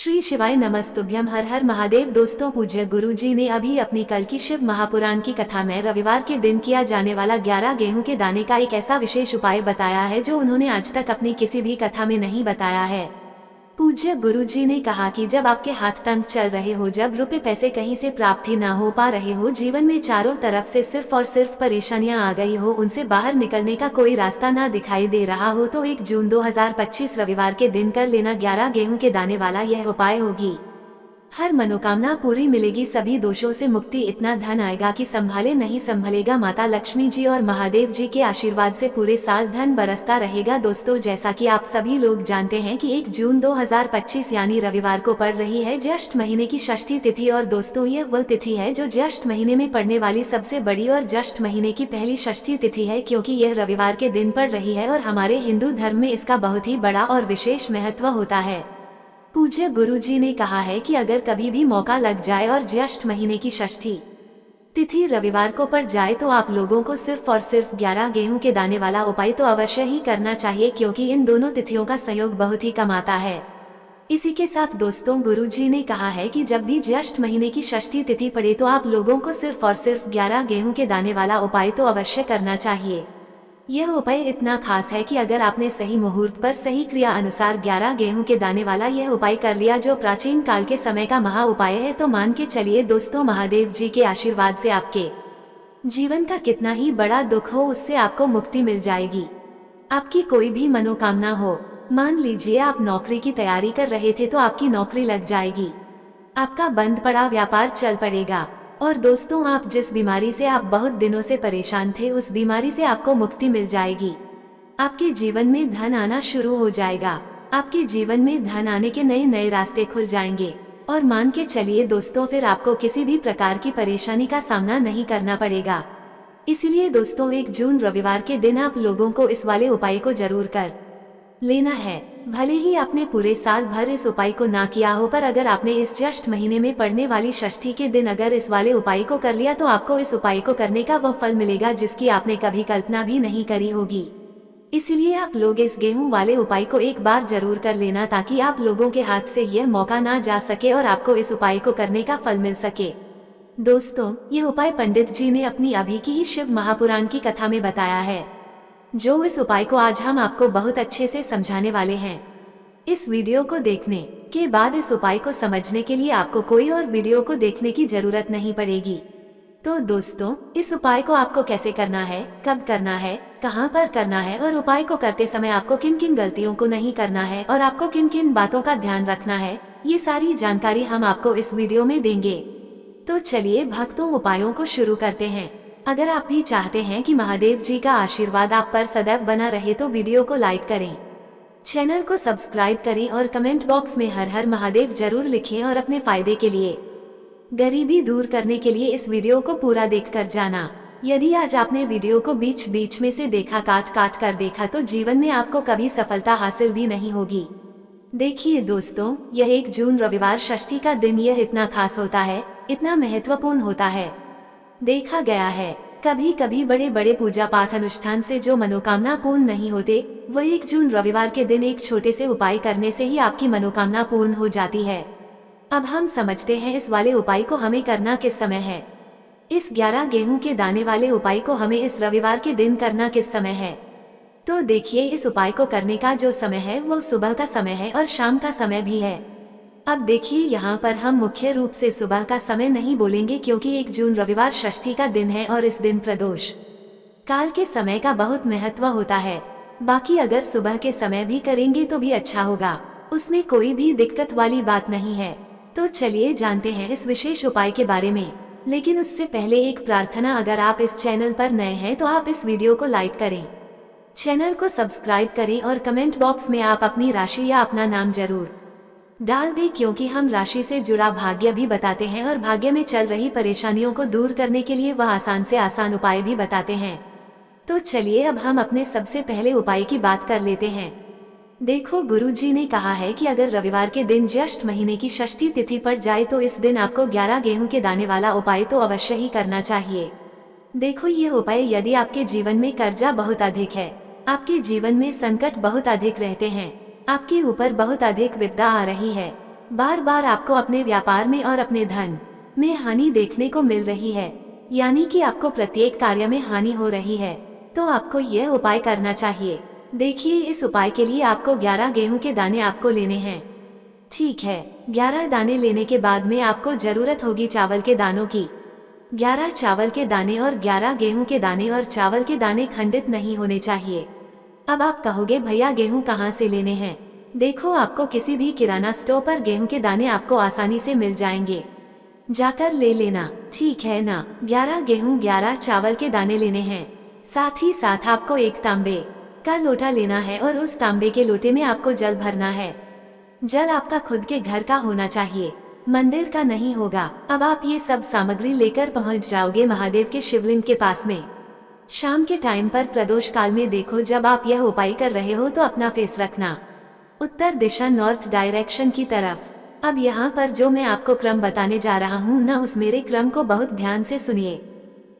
श्री शिवाय नमस्तुभ्यम। हर हर महादेव। दोस्तों, पूज्य गुरु जी ने अभी अपनी कल की शिव महापुराण की कथा में रविवार के दिन किया जाने वाला 11 गेहूं के दाने का एक ऐसा विशेष उपाय बताया है जो उन्होंने आज तक अपनी किसी भी कथा में नहीं बताया है। पूज्य गुरु जी ने कहा कि जब आपके हाथ तंग चल रहे हो, जब रुपए पैसे कहीं से प्राप्ति ना हो पा रहे हो, जीवन में चारों तरफ से सिर्फ और सिर्फ परेशानियां आ गई हो, उनसे बाहर निकलने का कोई रास्ता ना दिखाई दे रहा हो, तो 1 जून 2025 रविवार के दिन कर लेना 11 गेहूं के दाने वाला यह उपाय होगी। हर मनोकामना पूरी मिलेगी, सभी दोषों से मुक्ति, इतना धन आएगा कि संभाले नहीं संभलेगा। माता लक्ष्मी जी और महादेव जी के आशीर्वाद से पूरे साल धन बरसता रहेगा। दोस्तों, जैसा कि आप सभी लोग जानते हैं कि 1 जून 2025 यानी रविवार को पड़ रही है ज्येष्ठ महीने की षष्ठी तिथि। और दोस्तों, यह वह तिथि है जो ज्येष्ठ महीने में पड़ने वाली सबसे बड़ी और ज्येष्ठ महीने की पहली षष्ठी तिथि है, क्योंकि यह रविवार के दिन पड़ रही है और हमारे हिंदू धर्म में इसका बहुत ही बड़ा और विशेष महत्व होता है। पूज्य गुरु जी ने कहा है कि अगर कभी भी मौका लग जाए और ज्येष्ठ महीने की षष्ठी तिथि रविवार को पड़ जाए तो आप लोगों को सिर्फ और सिर्फ 11 गेहूं के दाने वाला उपाय तो अवश्य ही करना चाहिए, क्योंकि इन दोनों तिथियों का संयोग बहुत ही कम आता है। इसी के साथ दोस्तों, गुरु जी ने कहा है कि जब भी ज्येष्ठ महीने की षष्ठी तिथि पड़े तो आप लोगों को सिर्फ और सिर्फ 11 गेहूं के दाने वाला उपाय तो अवश्य करना चाहिए। यह उपाय इतना खास है कि अगर आपने सही मुहूर्त पर सही क्रिया अनुसार 11 गेहूं के दाने वाला यह उपाय कर लिया, जो प्राचीन काल के समय का महा उपाय है, तो मान के चलिए दोस्तों, महादेव जी के आशीर्वाद से आपके जीवन का कितना ही बड़ा दुख हो, उससे आपको मुक्ति मिल जाएगी। आपकी कोई भी मनोकामना हो, मान लीजिए आप नौकरी की तैयारी कर रहे थे तो आपकी नौकरी लग जाएगी, आपका बंद पड़ा व्यापार चल पड़ेगा। और दोस्तों, आप जिस बीमारी से आप बहुत दिनों से परेशान थे, उस बीमारी से आपको मुक्ति मिल जाएगी। आपके जीवन में धन आना शुरू हो जाएगा, आपके जीवन में धन आने के नए नए रास्ते खुल जाएंगे। और मान के चलिए दोस्तों, फिर आपको किसी भी प्रकार की परेशानी का सामना नहीं करना पड़ेगा। इसलिए दोस्तों, 1 जून रविवार के दिन आप लोगों को इस वाले उपाय को जरूर कर लेना है। भले ही आपने पूरे साल भर इस उपाय को ना किया हो, पर अगर आपने इस ज्येष्ठ महीने में पड़ने वाली षष्ठी के दिन अगर इस वाले उपाय को कर लिया तो आपको इस उपाय को करने का वह फल मिलेगा जिसकी आपने कभी कल्पना भी नहीं करी होगी। इसलिए आप लोग इस गेहूं वाले उपाय को एक बार जरूर कर लेना, ताकि आप लोगों के हाथ से यह मौका ना जा सके और आपको इस उपाय को करने का फल मिल सके। दोस्तों, ये उपाय पंडित जी ने अपनी अभी की ही शिव महापुराण की कथा में बताया है, जो इस उपाय को आज हम आपको बहुत अच्छे से समझाने वाले हैं। इस वीडियो को देखने के बाद इस उपाय को समझने के लिए आपको कोई और वीडियो को देखने की जरूरत नहीं पड़ेगी। तो दोस्तों, इस उपाय को आपको कैसे करना है, कब करना है, कहां पर करना है और उपाय को करते समय आपको किन किन गलतियों को नहीं करना है और आपको किन किन बातों का ध्यान रखना है, ये सारी जानकारी हम आपको इस वीडियो में देंगे। तो चलिए भक्तों, उपायों को शुरू करते हैं। अगर आप भी चाहते हैं कि महादेव जी का आशीर्वाद आप पर सदैव बना रहे तो वीडियो को लाइक करें, चैनल को सब्सक्राइब करें और कमेंट बॉक्स में हर हर महादेव जरूर लिखें। और अपने फायदे के लिए, गरीबी दूर करने के लिए इस वीडियो को पूरा देखकर जाना। यदि आज आपने वीडियो को बीच बीच में से देखा, काट काट कर देखा, तो जीवन में आपको कभी सफलता हासिल भी नहीं होगी। देखिए दोस्तों, यह 1 जून रविवार षष्ठी का दिन यह इतना खास होता है, इतना महत्वपूर्ण होता है। देखा गया है कभी कभी बड़े बड़े पूजा पाठ अनुष्ठान से जो मनोकामना पूर्ण नहीं होते, वो 1 जून रविवार के दिन एक छोटे से उपाय करने से ही आपकी मनोकामना पूर्ण हो जाती है। अब हम समझते हैं इस वाले उपाय को हमें करना किस समय है। इस 11 गेहूं के दाने वाले उपाय को हमें इस रविवार के दिन करना किस समय है। तो देखिए, इस उपाय को करने का जो समय है वो सुबह का समय है और शाम का समय भी है। अब देखिए, यहाँ पर हम मुख्य रूप से सुबह का समय नहीं बोलेंगे, क्योंकि 1 जून रविवार षष्ठी का दिन है और इस दिन प्रदोष काल के समय का बहुत महत्व होता है। बाकी अगर सुबह के समय भी करेंगे तो भी अच्छा होगा, उसमें कोई भी दिक्कत वाली बात नहीं है। तो चलिए जानते हैं इस विशेष उपाय के बारे में। लेकिन उससे पहले एक प्रार्थना, अगर आप इस चैनल पर नए हैं तो आप इस वीडियो को लाइक करें, चैनल को सब्सक्राइब करें और कमेंट बॉक्स में आप अपनी राशि या अपना नाम जरूर डाल दें, क्योंकि हम राशि से जुड़ा भाग्य भी बताते हैं और भाग्य में चल रही परेशानियों को दूर करने के लिए वह आसान से आसान उपाय भी बताते हैं। तो चलिए अब हम अपने सबसे पहले उपाय की बात कर लेते हैं। देखो, गुरु जी ने कहा है कि अगर रविवार के दिन ज्येष्ठ महीने की षष्ठी तिथि पड़ जाए तो इस दिन आपको 11 गेहूं के दाने वाला उपाय तो अवश्य ही करना चाहिए। देखो, ये उपाय यदि आपके जीवन में कर्जा बहुत अधिक है, आपके जीवन में संकट बहुत अधिक रहते हैं, आपके ऊपर बहुत अधिक विपदा आ रही है, बार बार आपको अपने व्यापार में और अपने धन में हानि देखने को मिल रही है, यानी कि आपको प्रत्येक कार्य में हानि हो रही है, तो आपको यह उपाय करना चाहिए। देखिए, इस उपाय के लिए आपको 11 गेहूं के दाने आपको लेने हैं। ठीक है, 11 दाने लेने के बाद में आपको जरूरत होगी चावल के दानों की। 11 चावल के दाने और 11 गेहूं के दाने, और चावल के दाने खंडित नहीं होने चाहिए। अब आप कहोगे भैया गेहूं कहाँ से लेने हैं? देखो, आपको किसी भी किराना स्टोर पर गेहूं के दाने आपको आसानी से मिल जाएंगे, जाकर ले लेना, ठीक है ना। 11 गेहूं 11 चावल के दाने लेने हैं। साथ ही साथ आपको एक तांबे का लोटा लेना है और उस तांबे के लोटे में आपको जल भरना है। जल आपका खुद के घर का होना चाहिए, मंदिर का नहीं होगा। अब आप ये सब सामग्री लेकर पहुंच जाओगे महादेव के शिवलिंग के पास में। शाम के टाइम पर प्रदोष काल में देखो, जब आप यह उपाय कर रहे हो तो अपना फेस रखना उत्तर दिशा, नॉर्थ डायरेक्शन की तरफ। अब यहाँ पर जो मैं आपको क्रम बताने जा रहा हूँ ना, उस मेरे क्रम को बहुत ध्यान से सुनिए।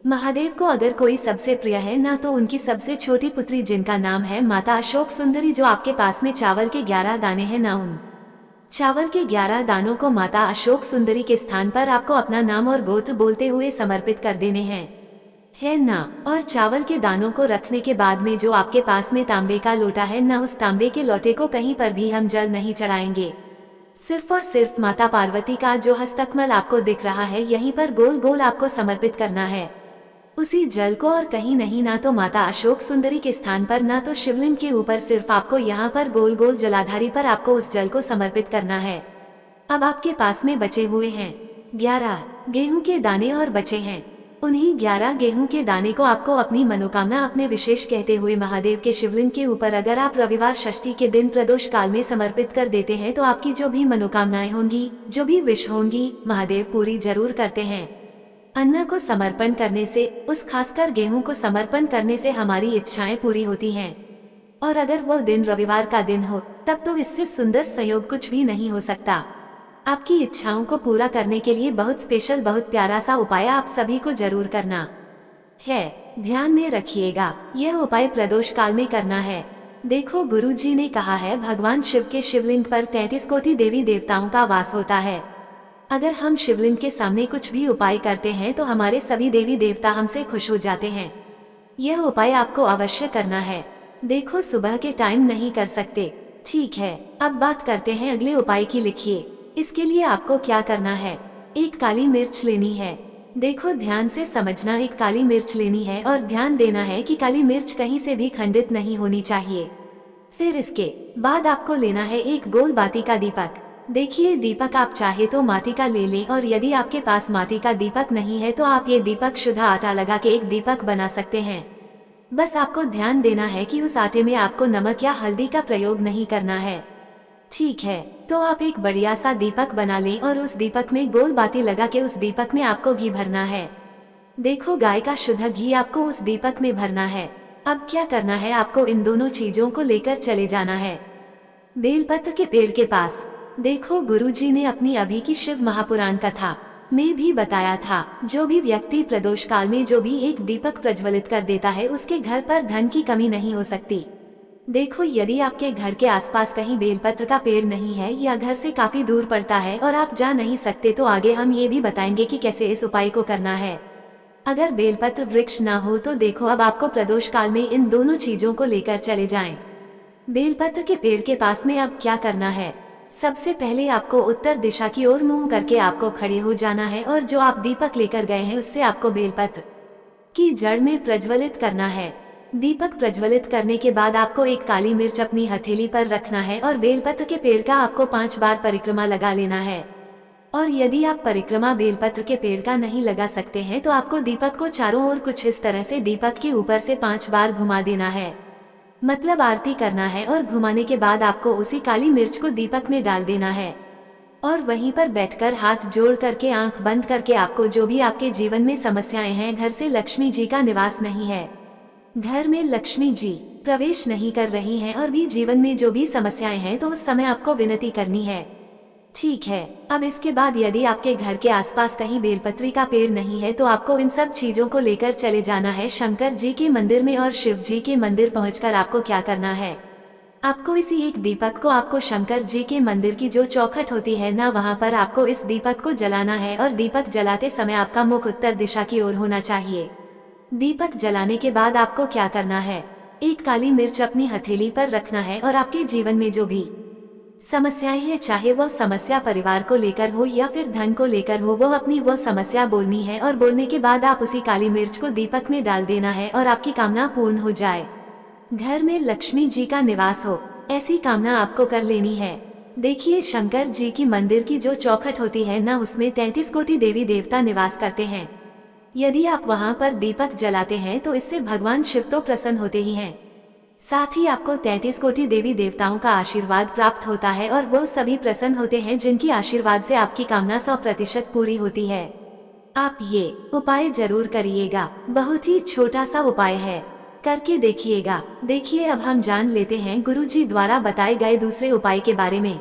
महादेव को अगर कोई सबसे प्रिय है ना, तो उनकी सबसे छोटी पुत्री जिनका नाम है माता अशोक सुंदरी, जो आपके पास में चावल के 11 दाने हैं ना, उन चावल के 11 दानों को माता अशोक सुंदरी के स्थान पर आपको अपना नाम और गोत्र बोलते हुए समर्पित कर देने हैं, है ना। और चावल के दानों को रखने के बाद में जो आपके पास में तांबे का लोटा है ना, उस तांबे के लोटे को कहीं पर भी हम जल नहीं चढ़ाएंगे। सिर्फ और सिर्फ माता पार्वती का जो हस्तकमल आपको दिख रहा है, यहीं पर गोल गोल आपको समर्पित करना है उसी जल को, और कहीं नहीं, ना तो माता अशोक सुंदरी के स्थान पर, ना तो शिवलिंग के ऊपर, सिर्फ आपको यहाँ पर गोल गोल जलाधारी पर आपको उस जल को समर्पित करना है। अब आपके पास में बचे हुए हैं 11 गेहूं के दाने और बचे हैं उन्हीं 11 गेहूं के दाने को आपको अपनी मनोकामना, अपने विशेष कहते हुए महादेव के शिवलिंग के ऊपर अगर आप रविवार षष्ठी के दिन प्रदोष काल में समर्पित कर देते हैं, तो आपकी जो भी मनोकामनाएं होंगी, जो भी विश होंगी, महादेव पूरी जरूर करते हैं। अन्न को समर्पण करने से, उस खासकर गेहूं को समर्पण करने से हमारी इच्छाएं पूरी होती हैं। और अगर वो दिन रविवार का दिन हो, तब तो इससे सुंदर संयोग कुछ भी नहीं हो सकता। आपकी इच्छाओं को पूरा करने के लिए बहुत स्पेशल, बहुत प्यारा सा उपाय आप सभी को जरूर करना है। ध्यान में रखिएगा, यह उपाय प्रदोष काल में करना है। देखो, गुरुजी ने कहा है, भगवान शिव के शिवलिंग पर 33 कोटि देवी देवताओं का वास होता है। अगर हम शिवलिंग के सामने कुछ भी उपाय करते हैं तो हमारे सभी देवी देवता हमसे खुश हो जाते हैं। यह उपाय आपको अवश्य करना है। देखो, सुबह के टाइम नहीं कर सकते, ठीक है। अब बात करते हैं अगले उपाय की। लिखिए, इसके लिए आपको क्या करना है। एक काली मिर्च लेनी है। देखो, ध्यान से समझना, एक काली मिर्च लेनी है और ध्यान देना है कि काली मिर्च कहीं से भी खंडित नहीं होनी चाहिए। फिर इसके बाद आपको लेना है एक गोल बाती का दीपक। देखिए, दीपक आप चाहे तो माटी का ले लें, और यदि आपके पास माटी का दीपक नहीं है तो आप ये दीपक शुद्ध आटा लगा के एक दीपक बना सकते हैं। बस आपको ध्यान देना है कि उस आटे में आपको नमक या हल्दी का प्रयोग नहीं करना है, ठीक है। तो आप एक बढ़िया सा दीपक बना लें और उस दीपक में गोल बाती लगा के उस दीपक में आपको घी भरना है। देखो, गाय का शुद्ध घी आपको उस दीपक में भरना है। अब क्या करना है, आपको इन दोनों चीजों को लेकर चले जाना है बेलपत्र के पेड़ के पास। देखो, गुरुजी ने अपनी अभी की शिव महापुराण कथा में भी बताया था, जो भी व्यक्ति प्रदोष काल में जो भी एक दीपक प्रज्वलित कर देता है, उसके घर पर धन की कमी नहीं हो सकती। देखो, यदि आपके घर के आसपास कहीं बेलपत्र का पेड़ नहीं है या घर से काफी दूर पड़ता है और आप जा नहीं सकते, तो आगे हम ये भी बताएंगे कि कैसे इस उपाय को करना है। अगर बेलपत्र वृक्ष ना हो तो देखो, अब आपको प्रदोष काल में इन दोनों चीजों को लेकर चले जाएं। बेलपत्र के पेड़ के पास में अब क्या करना है, सबसे पहले आपको उत्तर दिशा की ओर मुंह करके आपको खड़े हो जाना है, और जो आप दीपक लेकर गए हैं उससे आपको बेलपत्र की जड़ में प्रज्वलित करना है। दीपक प्रज्वलित करने के बाद आपको एक काली मिर्च अपनी हथेली पर रखना है और बेलपत्र के पेड़ का आपको 5 बार परिक्रमा लगा लेना है। और यदि आप परिक्रमा बेलपत्र के पेड़ का नहीं लगा सकते हैं, तो आपको दीपक को चारों ओर कुछ इस तरह से दीपक के ऊपर से 5 बार घुमा देना है, मतलब आरती करना है। और घुमाने के बाद आपको उसी काली मिर्च को दीपक में डाल देना है, और वहीं पर बैठकर हाथ जोड़ करके आंख बंद करके आपको जो भी आपके जीवन में समस्याएं हैं, घर से लक्ष्मी जी का निवास नहीं है, घर में लक्ष्मी जी प्रवेश नहीं कर रही हैं, और भी जीवन में जो भी समस्याएं हैं, तो उस समय आपको विनती करनी है, ठीक है। अब इसके बाद यदि आपके घर के आसपास कहीं बेलपत्री का पेड़ नहीं है, तो आपको इन सब चीजों को लेकर चले जाना है शंकर जी के मंदिर में। और शिव जी के मंदिर पहुंचकर आपको क्या करना है, आपको इसी एक दीपक को आपको शंकर जी के मंदिर की जो चौखट होती है ना, वहाँ पर आपको इस दीपक को जलाना है और दीपक जलाते समय आपका मुख उत्तर दिशा की ओर होना चाहिए। दीपक जलाने के बाद आपको क्या करना है, एक काली मिर्च अपनी हथेली पर रखना है और आपके जीवन में जो भी समस्याएं हैं, चाहे वो समस्या परिवार को लेकर हो या फिर धन को लेकर हो, वो अपनी वो समस्या बोलनी है और बोलने के बाद आप उसी काली मिर्च को दीपक में डाल देना है और आपकी कामना पूर्ण हो जाए, घर में लक्ष्मी जी का निवास हो, ऐसी कामना आपको कर लेनी है। देखिए, शंकर जी की मंदिर की जो चौखट होती है ना, उसमें 33 कोटि देवी देवता निवास करते हैं। यदि आप वहां पर दीपक जलाते हैं तो इससे भगवान शिव तो प्रसन्न होते ही हैं, साथ ही आपको 33 कोटि देवी देवताओं का आशीर्वाद प्राप्त होता है और वो सभी प्रसन्न होते हैं जिनकी आशीर्वाद से आपकी कामना 100% पूरी होती है। आप ये उपाय जरूर करिएगा, बहुत ही छोटा सा उपाय है, करके देखिएगा। देखिए, अब हम जान लेते हैं गुरुजी द्वारा बताए गए दूसरे उपाय के बारे में।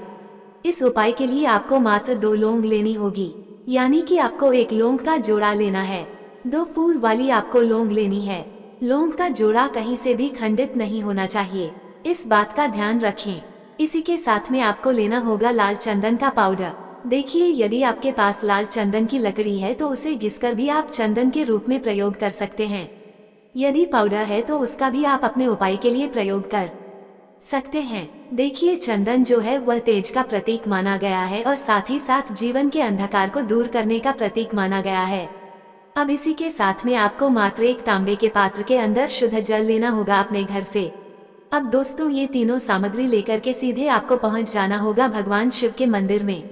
इस उपाय के लिए आपको मात्र 2 लौंग लेनी होगी, यानी कि आपको एक लौंग का जोड़ा लेना है। 2 फूल वाली आपको लौंग लेनी है। लौंग का जोड़ा कहीं से भी खंडित नहीं होना चाहिए, इस बात का ध्यान रखें। इसी के साथ में आपको लेना होगा लाल चंदन का पाउडर। देखिए, यदि आपके पास लाल चंदन की लकड़ी है तो उसे घिसकर भी आप चंदन के रूप में प्रयोग कर सकते हैं। यदि पाउडर है तो उसका भी आप अपने उपाय के लिए प्रयोग कर सकते हैं। देखिए, चंदन जो है वह तेज का प्रतीक माना गया है और साथ ही साथ जीवन के अंधकार को दूर करने का प्रतीक माना गया है। अब इसी के साथ में आपको मात्र एक तांबे के पात्र के अंदर शुद्ध जल लेना होगा अपने घर से। अब दोस्तों, ये तीनों सामग्री लेकर के सीधे आपको पहुंच जाना होगा भगवान शिव के मंदिर में।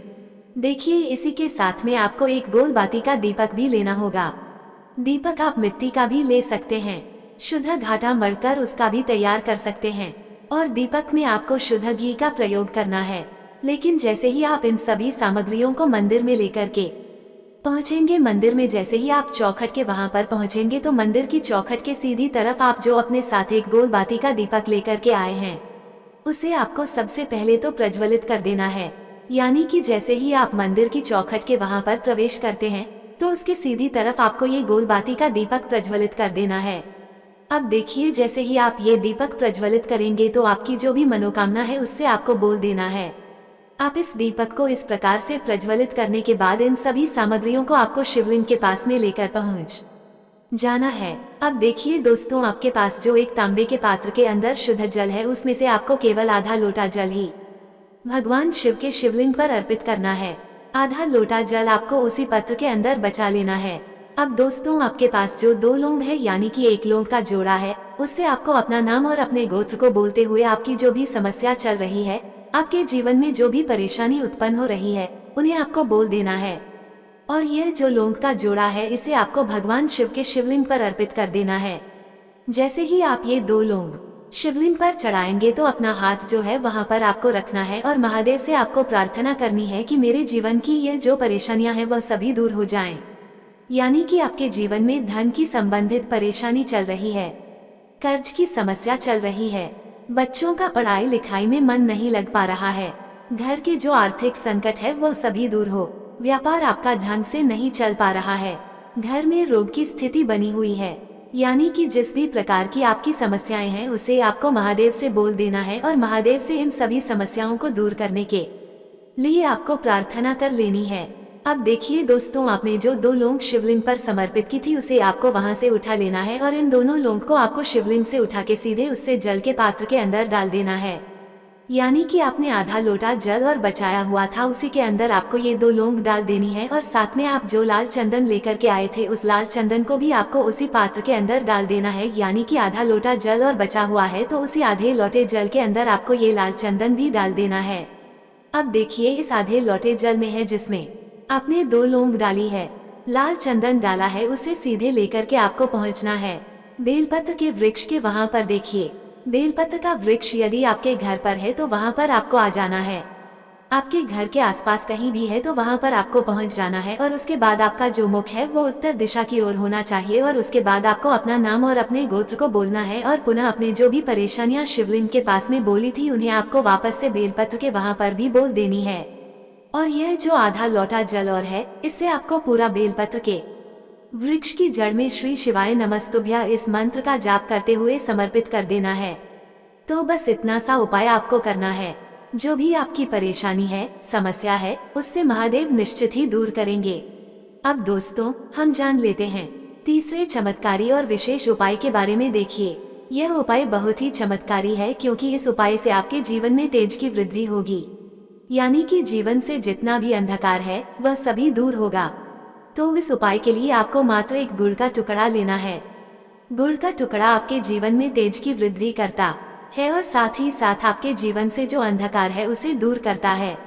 देखिए, इसी के साथ में आपको एक गोल बाती का दीपक भी लेना होगा। दीपक आप मिट्टी का भी ले सकते हैं, शुद्ध घाटा मढ़कर उसका भी तैयार कर सकते हैं और दीपक में आपको शुद्ध घी का प्रयोग करना है। लेकिन जैसे ही आप इन सभी सामग्रियों को मंदिर में लेकर के पहुंचेंगे, मंदिर में जैसे ही आप चौखट के वहां पर पहुंचेंगे तो मंदिर की चौखट के सीधी तरफ आप जो अपने साथ एक गोल बाती का दीपक लेकर के आए हैं, उसे आपको सबसे पहले तो प्रज्वलित कर देना है। यानी कि जैसे ही आप मंदिर की चौखट के वहां पर प्रवेश करते हैं तो उसके सीधी तरफ आपको ये गोल बाती का दीपक प्रज्वलित कर देना है। अब देखिए, जैसे ही आप ये दीपक प्रज्वलित करेंगे तो आपकी जो भी मनोकामना है उससे आपको बोल देना है। आप इस दीपक को इस प्रकार से प्रज्वलित करने के बाद इन सभी सामग्रियों को आपको शिवलिंग के पास में लेकर पहुंच जाना है। अब देखिए दोस्तों, आपके पास जो एक तांबे के पात्र के अंदर शुद्ध जल है, उसमें से आपको केवल आधा लोटा जल ही भगवान शिव के शिवलिंग पर अर्पित करना है। आधा लोटा जल आपको उसी पात्र के अंदर बचा लेना है। अब दोस्तों, आपके पास जो 2 लौंग है, यानी कि एक लौंग का जोड़ा है, उससे आपको अपना नाम और अपने गोत्र को बोलते हुए आपकी जो भी समस्या चल रही है, आपके जीवन में जो भी परेशानी उत्पन्न हो रही है, उन्हें आपको बोल देना है। और यह जो लौंग का जोड़ा है, इसे आपको भगवान शिव के शिवलिंग पर अर्पित कर देना है। जैसे ही आप ये 2 लौंग शिवलिंग पर चढ़ाएंगे तो अपना हाथ जो है वहां पर आपको रखना है और महादेव से आपको प्रार्थना करनी है कि मेरे जीवन की ये जो परेशानियां हैं वह सभी दूर हो जाएं। यानी कि आपके जीवन में धन की संबंधित परेशानी चल रही है, कर्ज की समस्या चल रही है, बच्चों का पढ़ाई लिखाई में मन नहीं लग पा रहा है, घर के जो आर्थिक संकट है वो सभी दूर हो, व्यापार आपका ढंग से नहीं चल पा रहा है, घर में रोग की स्थिति बनी हुई है, यानी कि जिस भी प्रकार की आपकी समस्याएं हैं उसे आपको महादेव से बोल देना है और महादेव से इन सभी समस्याओं को दूर करने के लिए आपको प्रार्थना कर लेनी है। अब देखिए दोस्तों, आपने जो 2 लौंग शिवलिंग पर समर्पित की थी उसे आपको वहां से उठा लेना है और इन दोनों लौंग को आपको शिवलिंग से उठा के सीधे उससे जल के पात्र के अंदर डाल देना है। यानी कि आपने आधा लोटा जल और बचाया हुआ था, उसी के अंदर आपको ये 2 लौंग डाल देनी है और साथ में आप जो लाल चंदन लेकर के आए थे उस लाल चंदन को भी आपको उसी पात्र के अंदर डाल देना है। यानी कि आधा लोटा जल और बचा हुआ है तो उसी आधे लोटे जल के अंदर आपको ये लाल चंदन भी डाल देना है। अब देखिए, इस आधे लोटे जल में है जिसमें आपने 2 लौंग डाली है, लाल चंदन डाला है, उसे सीधे लेकर के आपको पहुंचना है बेलपत्र के वृक्ष के वहां पर। देखिए, बेलपत्र का वृक्ष यदि आपके घर पर है तो वहां पर आपको आ जाना है। आपके घर के आसपास कहीं भी है तो वहां पर आपको पहुंच जाना है और उसके बाद आपका जो मुख है वो उत्तर दिशा की ओर होना चाहिए और उसके बाद आपको अपना नाम और अपने गोत्र को बोलना है और पुनः अपने जो भी परेशानियां शिवलिंग के पास में बोली थी उन्हें आपको वापस से बेलपत्र के वहां पर भी बोल देनी है। और यह जो आधा लोटा जल और है, इससे आपको पूरा बेलपत्र के वृक्ष की जड़ में श्री शिवाय नमस्तुभ्यं इस मंत्र का जाप करते हुए समर्पित कर देना है। तो बस इतना सा उपाय आपको करना है। जो भी आपकी परेशानी है, समस्या है, उससे महादेव निश्चित ही दूर करेंगे। अब दोस्तों, हम जान लेते हैं तीसरे चमत्कारी और विशेष उपाय के बारे में। देखिए, यह उपाय बहुत ही चमत्कारी है, क्योंकि इस उपाय से आपके जीवन में तेज की वृद्धि होगी। यानी कि जीवन से जितना भी अंधकार है वह सभी दूर होगा। तो इस उपाय के लिए आपको मात्र एक गुड़ का टुकड़ा लेना है। गुड़ का टुकड़ा आपके जीवन में तेज की वृद्धि करता है और साथ ही साथ आपके जीवन से जो अंधकार है उसे दूर करता है।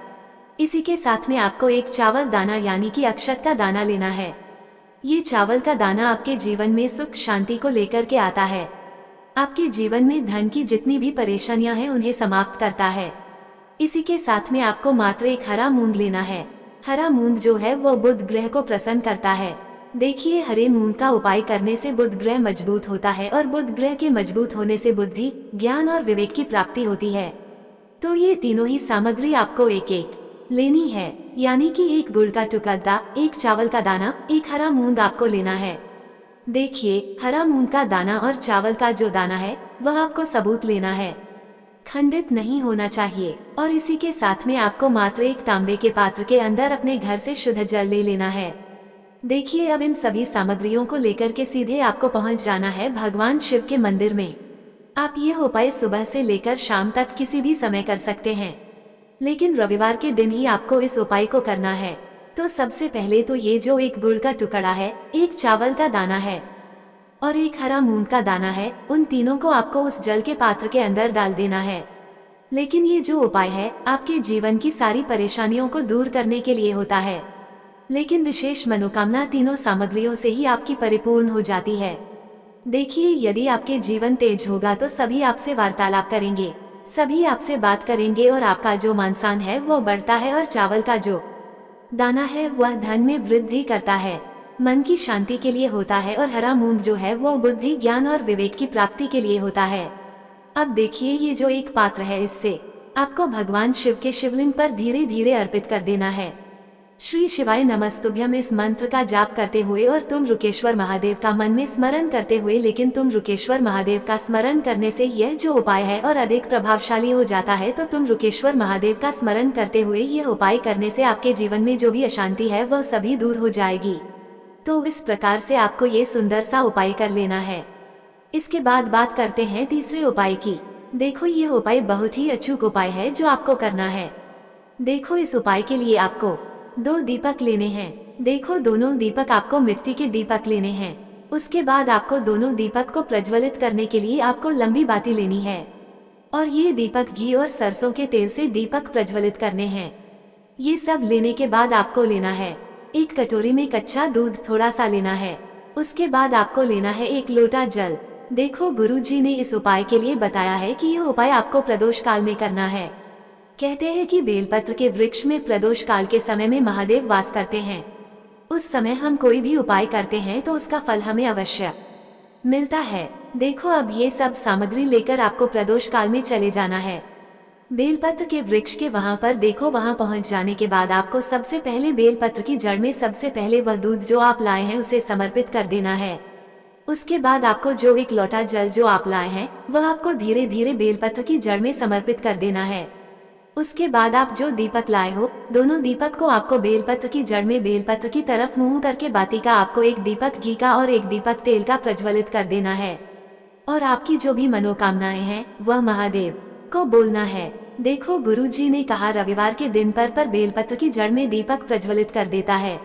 इसी के साथ में आपको एक चावल दाना यानी कि अक्षत का दाना लेना है। ये चावल का दाना आपके जीवन में सुख शांति को लेकर के आता है। आपके जीवन में धन की जितनी भी परेशानियां हैं उन्हें समाप्त करता है। इसी के साथ में आपको मात्र एक हरा मूंग लेना है। हरा मूंग जो है वो बुध ग्रह को प्रसन्न करता है। देखिए, हरे मूंग का उपाय करने से बुध ग्रह मजबूत होता है और बुध ग्रह के मजबूत होने से बुद्धि, ज्ञान और विवेक की प्राप्ति होती है। तो ये तीनों ही सामग्री आपको एक एक लेनी है, यानी कि एक गुड़ का टुकड़ा, एक चावल का दाना, एक हरा मूंग आपको लेना है। देखिए, हरा मूंग का दाना और चावल का जो दाना है वह आपको सबूत लेना है, खंडित नहीं होना चाहिए। और इसी के साथ में आपको मात्र एक तांबे के पात्र के अंदर अपने घर से शुद्ध जल ले लेना है। देखिए, अब इन सभी सामग्रियों को लेकर के सीधे आपको पहुंच जाना है भगवान शिव के मंदिर में। आप यह उपाय सुबह से लेकर शाम तक किसी भी समय कर सकते हैं, लेकिन रविवार के दिन ही आपको इस उपाय को करना है। तो सबसे पहले तो ये जो एक गुड़ का टुकड़ा है, एक चावल का दाना है और एक हरा मूंग का दाना है, उन तीनों को आपको उस जल के पात्र के अंदर डाल देना है। लेकिन ये जो उपाय है आपके जीवन की सारी परेशानियों को दूर करने के लिए होता है, लेकिन विशेष मनोकामना तीनों सामग्रियों से ही आपकी परिपूर्ण हो जाती है। देखिए, यदि आपके जीवन तेज होगा तो सभी आपसे वार्तालाप करेंगे, सभी आपसे बात करेंगे और आपका जो मान सम्मान है वो बढ़ता है। और चावल का जो दाना है वह धन में वृद्धि करता है, मन की शांति के लिए होता है। और हरा मूंग जो है वो बुद्धि, ज्ञान और विवेक की प्राप्ति के लिए होता है। अब देखिए, ये जो एक पात्र है इससे आपको भगवान शिव के शिवलिंग पर धीरे धीरे अर्पित कर देना है। श्री शिवाय नमस्तुभ्यम इस मंत्र का जाप करते हुए और तुम रुकेश्वर महादेव का मन में स्मरण करते हुए, लेकिन तुम रुकेश्वर महादेव का स्मरण करने से यह जो उपाय है और अधिक प्रभावशाली हो जाता है। तो तुम रुकेश्वर महादेव का स्मरण करते हुए यह उपाय करने से आपके जीवन में जो भी अशांति है वह सभी दूर हो जाएगी। तो इस प्रकार से आपको ये सुंदर सा उपाय कर लेना है। इसके बाद बात करते हैं तीसरे उपाय की। देखो, यह उपाय बहुत ही अचूक उपाय है जो आपको करना है। देखो, इस उपाय के लिए आपको 2 दीपक लेने हैं। देखो, दोनों दीपक आपको मिट्टी के दीपक लेने हैं। उसके बाद आपको दोनों दीपक को प्रज्वलित करने के लिए आपको लंबी बाती लेनी है और ये दीपक घी और सरसों के तेल से दीपक प्रज्वलित करने हैं। ये सब लेने के बाद आपको लेना है एक कटोरी में कच्चा दूध थोड़ा सा लेना है। उसके बाद आपको लेना है 1 लोटा जल। देखो, गुरुजी ने इस उपाय के लिए बताया है कि यह उपाय आपको प्रदोष काल में करना है। कहते हैं कि बेलपत्र के वृक्ष में प्रदोष काल के समय में महादेव वास करते हैं। उस समय हम कोई भी उपाय करते हैं तो उसका फल हमें अवश्य मिलता है। देखो, अब ये सब सामग्री लेकर आपको प्रदोष काल में चले जाना है बेलपत्र के वृक्ष के वहां पर। देखो, वहां पहुंच जाने के बाद आपको सबसे पहले बेलपत्र की जड़ में सबसे पहले वह दूध जो आप लाए हैं उसे समर्पित कर देना है। उसके बाद आपको जो 1 लोटा जल जो आप लाए हैं वह आपको धीरे धीरे बेलपत्र की जड़ में समर्पित कर देना है। उसके बाद आप जो दीपक लाए हो, दोनों दीपक को आपको बेलपत्र की जड़ में बेलपत्र की तरफ मुंह करके बाती का आपको 1 दीपक घी का और 1 दीपक तेल का प्रज्वलित कर देना है और आपकी जो भी मनोकामनाएं हैं वह महादेव को बोलना है। देखो, गुरुजी ने कहा रविवार के दिन पर बेलपत्र की जड़ में दीपक प्रज्वलित कर देता है,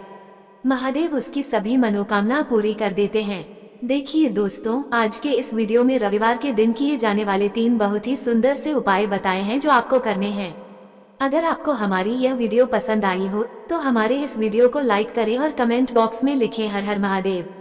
महादेव उसकी सभी मनोकामना पूरी कर देते हैं। देखिए दोस्तों, आज के इस वीडियो में रविवार के दिन किए जाने वाले 3 बहुत ही सुंदर से उपाय बताए हैं जो आपको करने हैं। अगर आपको हमारी यह वीडियो पसंद आई हो तो हमारे इस वीडियो को लाइक करें और कमेंट बॉक्स में लिखें हर हर महादेव।